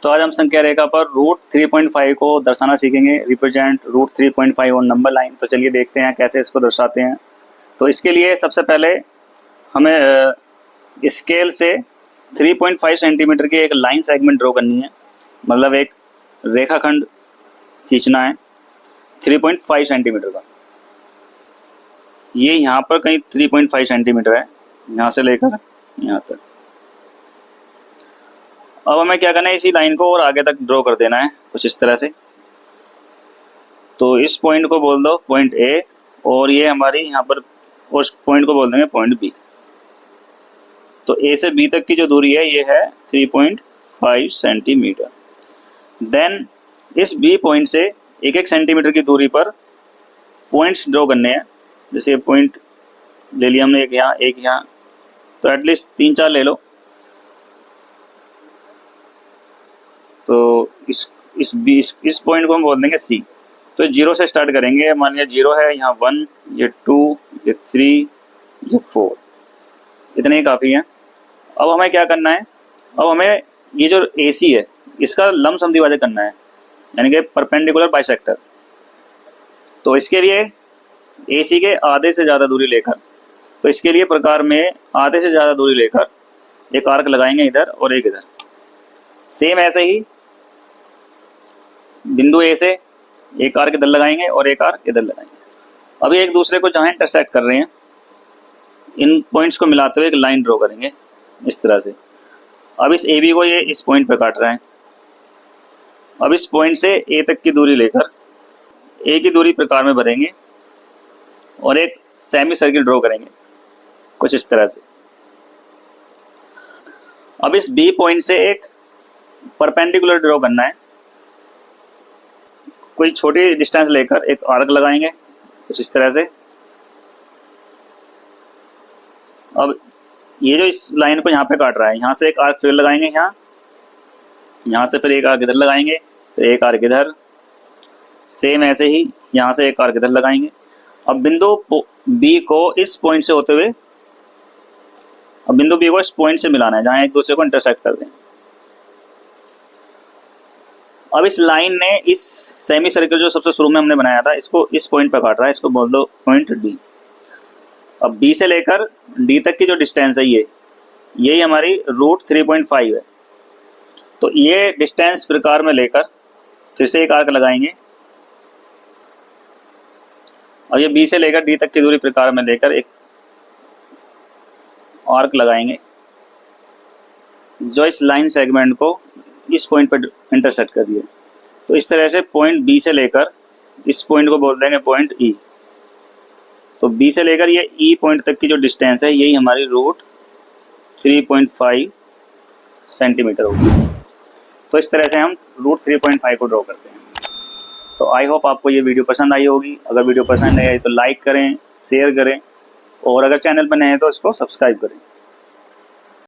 तो आज हम संख्या रेखा पर रूट 3.5 को दर्शाना सीखेंगे। Represent root 3.5 on number line. तो चलिए देखते हैं कैसे इसको दर्शाते हैं। तो इसके लिए सबसे पहले हमें स्केल से 3.5 सेंटीमीटर की एक लाइन सेगमेंट ड्रॉ करनी है, मतलब एक रेखाखंड खींचना है 3.5 सेंटीमीटर का। ये यहाँ पर कहीं 3.5 सेंटीमीटर है, यहाँ से लेकर यहाँ तक। अब हमें क्या करना है, इसी लाइन को और आगे तक ड्रॉ कर देना है कुछ इस तरह से। तो इस पॉइंट को बोल दो पॉइंट ए, और ये हमारी यहाँ पर उस पॉइंट को बोल देंगे पॉइंट बी। तो ए से बी तक की जो दूरी है ये है 3.5 सेंटीमीटर। देन इस बी पॉइंट से एक एक सेंटीमीटर की दूरी पर पॉइंट्स ड्रॉ करने हैं। जैसे पॉइंट ले लिया हमने, एक यहाँ, तो एटलीस्ट 3-4 ले लो। तो इस पॉइंट को हम बोल देंगे सी। तो 0 से स्टार्ट करेंगे। मान लिया 0 है, यहाँ 1, ये 2, ये 3, ये 4, इतने ही काफ़ी हैं। अब हमें क्या करना है, अब हमें ये जो AC है इसका लंबसम द्विभाजक करना है, यानी कि परपेंडिकुलर बाइसेक्टर। तो इसके लिए AC के आधे से ज़्यादा दूरी लेकर, तो इसके लिए प्रकार में आधे से ज़्यादा दूरी लेकर एक आर्क लगाएंगे इधर और एक इधर। सेम ऐसे ही बिंदु A से एक आर्क इधर लगाएंगे और एक आर्क इधर लगाएंगे। अभी एक दूसरे को जहाँ इंटरसेक्ट कर रहे हैं, इन पॉइंट्स को मिलाते हुए एक लाइन ड्रॉ करेंगे इस तरह से। अब इस AB को ये इस पॉइंट पर काट रहा है। अब इस पॉइंट से A तक की दूरी लेकर A की दूरी प्रकार में भरेंगे और एक सेमी सर्किल ड्रॉ करेंगे कुछ इस तरह से। अब इस B पॉइंट से एक परपेंडिकुलर ड्रॉ करना है, कोई छोटी डिस्टेंस लेकर एक आर्क लगाएंगे कुछ इस तरह से। अब ये जो इस लाइन को यहाँ पे काट रहा है, यहाँ से एक आर्क फिर लगाएंगे, यहाँ से फिर एक आर्क इधर लगाएंगे, फिर एक आर्क इधर, सेम ऐसे ही यहाँ से एक आर्क इधर लगाएंगे। अब बिंदु B को इस पॉइंट से होते हुए, अब बिंदु B को इस पॉइंट से मिलाना है जहाँ एक दूसरे को इंटरसेक्ट कर दें। अब इस लाइन ने इस सेमी सर्किल जो सबसे शुरू में हमने बनाया था, इसको इस पॉइंट पर काट रहा है, इसको बोल दो पॉइंट D। अब B से लेकर D तक की जो डिस्टेंस है यही हमारी रूट 3.5 है। तो ये डिस्टेंस प्रकार में लेकर फिर से एक आर्क लगाएंगे और ये B से लेकर D तक की दूरी प्रकार में लेकर एक आर्क लगाएंगे जो इस लाइन सेगमेंट को इस पॉइंट पर इंटरसेक्ट कर रही है। तो इस तरह से पॉइंट B से लेकर इस पॉइंट को बोल देंगे पॉइंट E। तो B से लेकर ये E पॉइंट तक की जो डिस्टेंस है यही हमारी रूट 3.5 सेंटीमीटर होगी। तो इस तरह से हम रूट 3.5 को ड्रॉ करते हैं। तो आई होप आपको ये वीडियो पसंद आई होगी। अगर वीडियो पसंद आई तो लाइक करें, शेयर करें, और अगर चैनल पर नए हैं तो इसको सब्सक्राइब करें।